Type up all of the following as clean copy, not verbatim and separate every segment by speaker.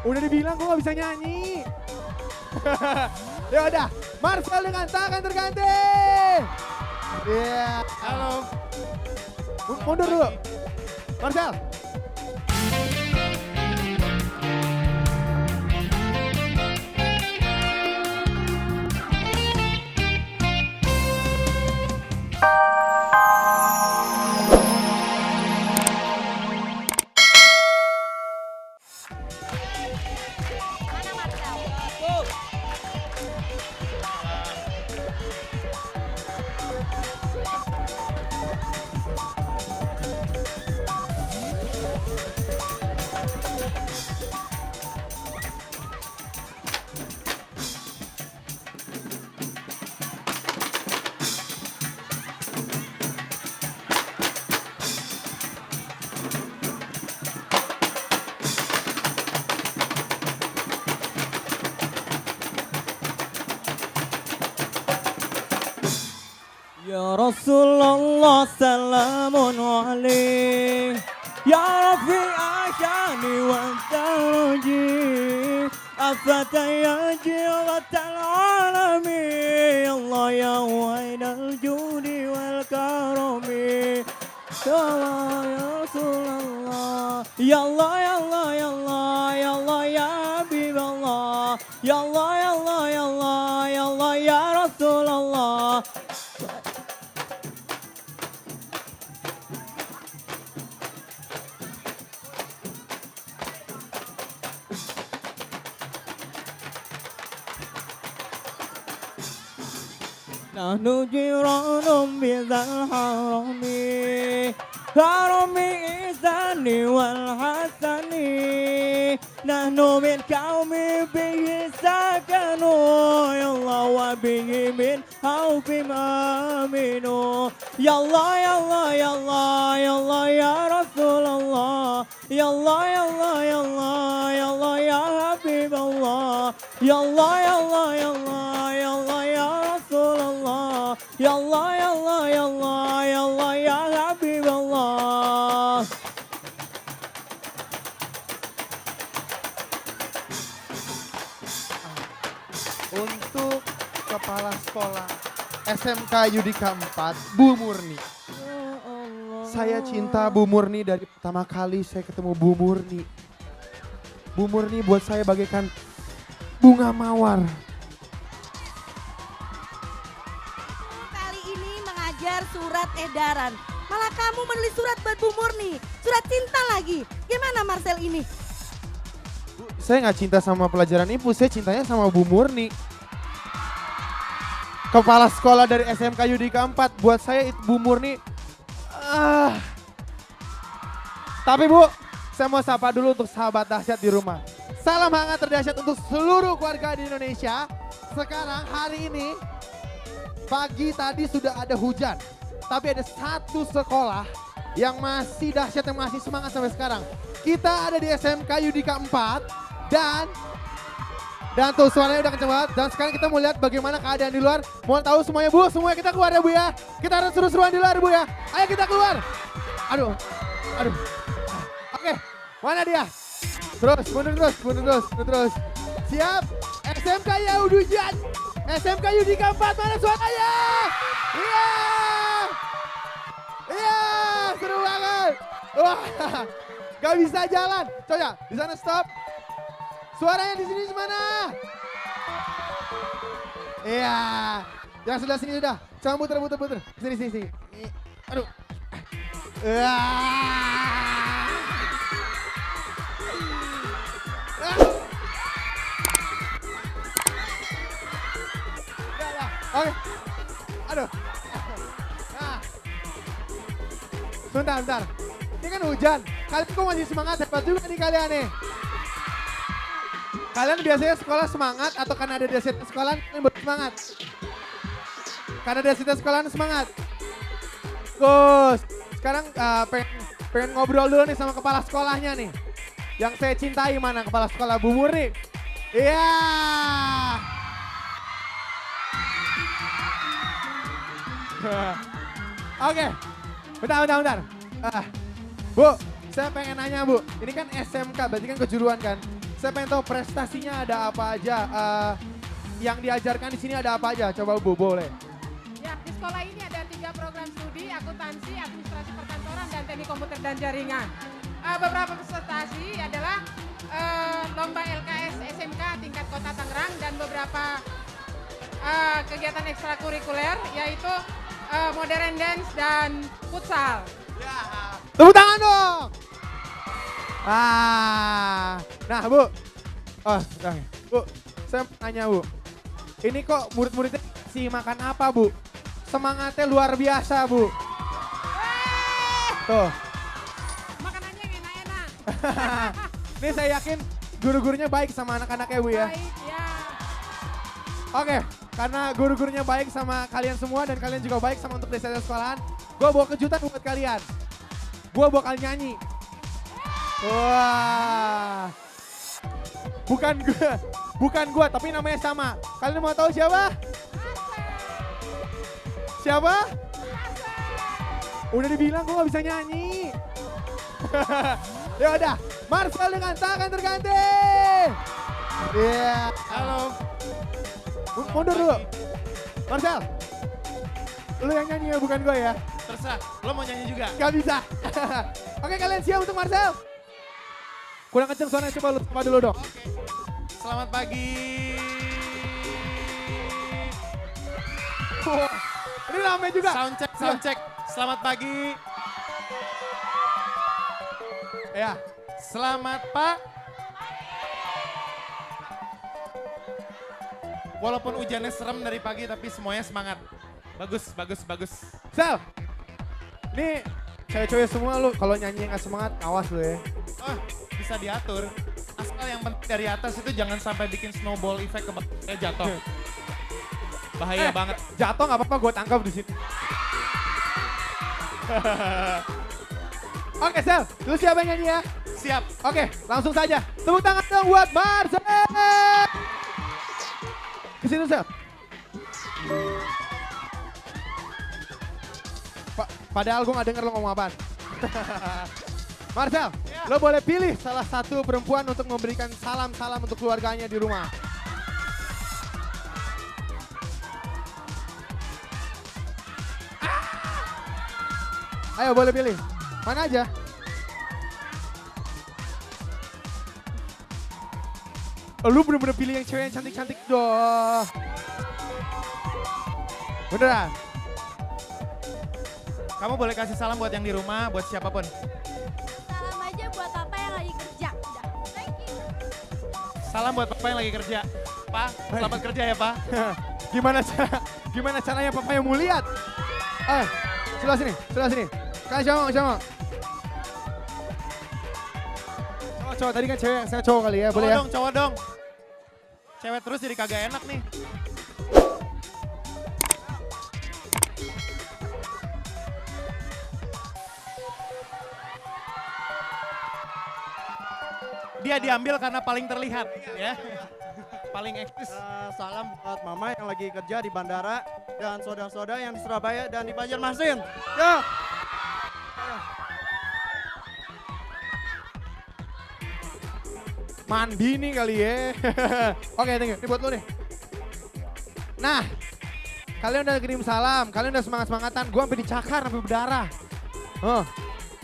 Speaker 1: Udah dibilang gue gak bisa nyanyi. Ya udah, Marcel dengan tangan terganti. Iya.
Speaker 2: Halo.
Speaker 1: Mundur dulu. Marcel.
Speaker 3: Ya Rasulullah salamun alaih. Ya Rabbi asyani wa taraji. Afatayaji wa tal'alami. Allah ya wainal judi wal karami. Ya Allah ya Rasulullah. Ya Allah ya Allah ya Allah ya Allah ya Habib Allah. Ya Allah ya Allah ya Allah ya Allah ya Rasulullah. Nahnu jiranum bizal harami. Harami izani wal hasani. Nahnu min kaumi bihi sakanu. Ya Allah wa bihi min haufim aminu. Ya Allah ya Allah ya Allah ya Allah ya Rasulullah. Ya Allah ya Allah ya Allah ya Allah ya Habib Allah. Ya Allah ya Allah ya Allah ya Allah ya Rasulullah. Ya Allah ya Allah ya Allah ya Allah ya Habib Allah.
Speaker 1: Untuk kepala sekolah SMK Yudika 4, Bu Murni. Saya cinta Bu Murni dari pertama kali saya ketemu Bu Murni. Bu Murni buat saya bagaikan bunga mawar.
Speaker 4: Kali ini mengajar surat edaran. Malah kamu menulis surat buat Bu Murni. Surat cinta lagi. Gimana Marcel ini?
Speaker 1: Saya nggak cinta sama pelajaran IPU, saya cintanya sama Bu Murni. Kepala sekolah dari SMK Yudika 4, buat saya itu Bu Murni. Tapi Bu, saya mau sapa dulu untuk sahabat dahsyat di rumah. Salam hangat terdahsyat untuk seluruh keluarga di Indonesia. Sekarang hari ini, pagi tadi sudah ada hujan. Tapi ada satu sekolah yang masih dahsyat, yang masih semangat sampai sekarang. Kita ada di SMK Yudika 4 dan tuh suaranya udah kenceng banget. Dan sekarang kita mau lihat bagaimana keadaan di luar. Mau tahu semuanya Bu, semuanya kita keluar ya Bu ya. Kita harus seru-seruan di luar Bu ya. Ayo kita keluar. Aduh. Oke, mana dia? Terus, mundur terus. Siap? SMK Yahudujan. SMK Yudika 4, mana suaranya? Iya. Iya, seru banget. Wah, gak bisa jalan. Coba, di sana stop. Suaranya di sini mana? Iya, yang sebelah sini sudah. Coba muter. Sini. Aduh. Oke. Aduh. Nah. Bentar. Ini kan hujan. Kalian kok masih semangat, hebat juga nih kalian nih. Kalian biasanya sekolah semangat atau karena ada dasiat sekolah kalian baru semangat? Karena dasiat sekolah semangat. Gus, sekarang pengen ngobrol dulu nih sama kepala sekolahnya nih. Yang saya cintai mana kepala sekolah Bu Murni? Iya. Oke, bentar. Bu, saya pengen nanya Bu, ini kan SMK, berarti kan kejuruan kan? Saya pengen tahu prestasinya ada apa aja. Yang diajarkan di sini ada apa aja? Coba Bu, boleh.
Speaker 2: Ya, di sekolah ini ada 3 program studi, akuntansi, administrasi perkantoran, dan teknik komputer dan jaringan. Beberapa prestasi adalah lomba LKS SMK tingkat kota Tangerang dan beberapa kegiatan ekstrakurikuler yaitu modern dance dan futsal.
Speaker 1: Tepuk tangan dong. Nah Bu, Bu, saya tanya Bu, ini kok murid-muridnya sih makan apa Bu? Semangatnya luar biasa Bu. Tuh.
Speaker 2: Makanannya yang enak-enak.
Speaker 1: Ini saya yakin guru-gurunya baik sama anak-anaknya Bu ya.
Speaker 2: Baik, ya.
Speaker 1: Oke, karena guru-gurunya baik sama kalian semua dan kalian juga baik sama untuk desa sekolahan, gue bawa kejutan buat kalian. Gue bakal nyanyi. Wah. Bukan gue, tapi namanya sama. Kalian mau tahu siapa? Siapa? Udah dibilang gue gak bisa nyanyi. Ya udah, Marcel dengan tangan terganti. Iya.
Speaker 5: Halo.
Speaker 1: Mundur dulu. Marcel. Lu yang nyanyi ya, bukan gue ya.
Speaker 5: Terserah, lo mau nyanyi juga?
Speaker 1: Gak bisa. Oke, kalian siap untuk Marcel? Kurang kenceng suaranya, coba lu sapa dulu dong.
Speaker 5: Oke. Selamat pagi.
Speaker 1: Wah, ini rame juga.
Speaker 5: Sound check. Selamat pagi.
Speaker 1: Ya.
Speaker 5: Selamat Pak. Walaupun hujannya serem dari pagi tapi semuanya semangat. Bagus.
Speaker 1: Sel. Nih, cewek-cewek semua lu kalau nyanyi gak semangat, awas lu ya.
Speaker 5: Oh, bisa diatur. Asal yang penting dari atas itu jangan sampai bikin snowball effect ke jatuh. Bahaya banget.
Speaker 1: Jatuh gak apa-apa, gue tangkap di sini. Oke, Sel, lu siapa yang nyanyi ya?
Speaker 5: Siap.
Speaker 1: Oke, langsung saja. Tepuk tangan dong buat Marcel. Ke situ, Sel. Padahal gue gak denger lo ngomong apaan. Marcel, lo boleh pilih salah satu perempuan untuk memberikan salam-salam untuk keluarganya di rumah. Ayo boleh pilih. Mana aja? Lu bener-bener pilih yang cewek yang cantik-cantik dong. Beneran?
Speaker 5: Kamu boleh kasih salam buat yang di rumah, buat siapapun.
Speaker 4: Salam aja buat Papa yang lagi kerja. Udah, thank you.
Speaker 5: Salam buat Papa yang lagi kerja. Pak, selamat kerja ya Pak.
Speaker 1: Gimana caranya papa yang mau lihat? Sebelah sini. Kalian sama. Cowok tadi kan cewek, saya cowok kali ya, boleh ya?
Speaker 5: Cowok dong. Cewek terus jadi kagak enak nih. Dia diambil karena paling terlihat, ya. Paling eksis.
Speaker 3: Salam buat mama yang lagi kerja di bandara dan saudara-saudara yang di Surabaya dan di Banjarmasin. Ya.
Speaker 1: Mandi nih kali ya. Oke, thank you. Ini buat lo nih. Nah, kalian udah kirim salam, kalian udah semangat-semangatan. Gue sampai dicakar, sampai berdarah.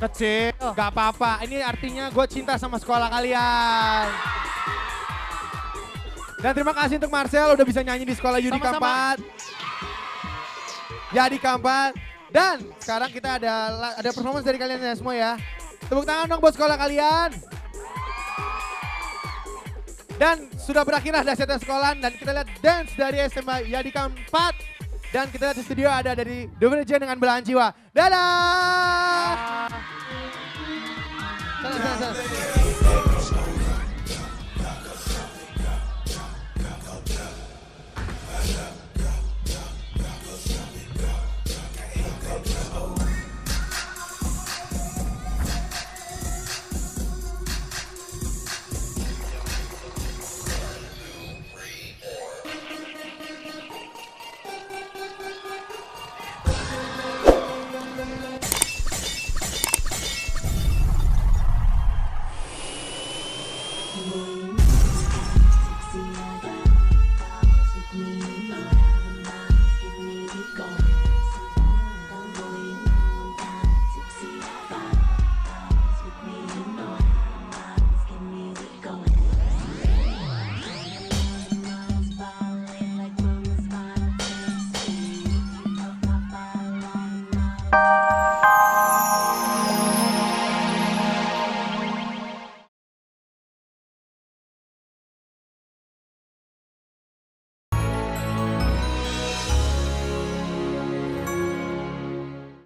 Speaker 1: Kecil, gak apa-apa. Ini artinya gue cinta sama sekolah kalian. Dan terima kasih untuk Marcel udah bisa nyanyi di sekolah Yudika 4. Yadika 4. Dan sekarang kita ada performance dari kalian ya semua ya. Tepuk tangan dong buat sekolah kalian. Dan sudah berakhirlah dahsyatnya sekolahan dan kita lihat dance dari SMA Yadika 4. Dan kita lihat di studio ada dari The Virgin dengan Belahan Jiwa. Dadah!